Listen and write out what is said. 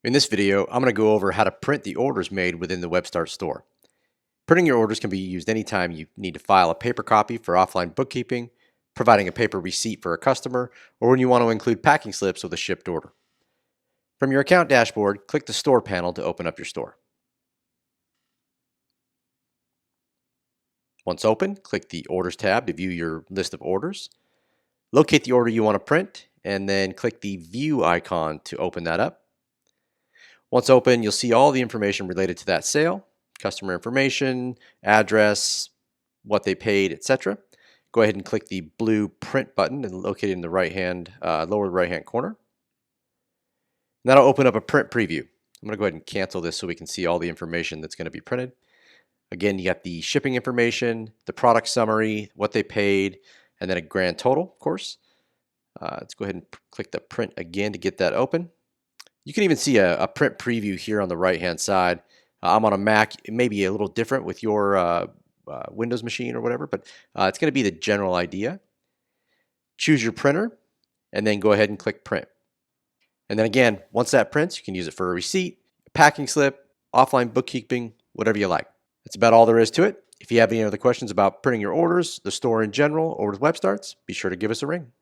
In this video, I'm going to go over how to print the orders made within the WebStarts store. Printing your orders can be used anytime you need to file a paper copy for offline bookkeeping, providing a paper receipt for a customer, or when you want to include packing slips with a shipped order. From your account dashboard, click the Store panel to open up your store. Once open, click the Orders tab to view your list of orders. Locate the order you want to print, and then click the View icon to open that up. Once open, you'll see all the information related to that sale, customer information, address, what they paid, etc. Go ahead and click the blue print button and locate it in the lower right-hand corner. And that'll open up a print preview. I'm going to go ahead and cancel this so we can see all the information that's going to be printed. Again, you got the shipping information, the product summary, what they paid, and then a grand total, of course. Let's go ahead and click the print again to get that open. You can even see a print preview here on the right-hand side. I'm on a Mac. It may be a little different with your Windows machine or whatever, but it's going to be the general idea. Choose your printer, and then go ahead and click Print. And then again, once that prints, you can use it for a receipt, a packing slip, offline bookkeeping, whatever you like. That's about all there is to it. If you have any other questions about printing your orders, the store in general, or with WebStarts, be sure to give us a ring.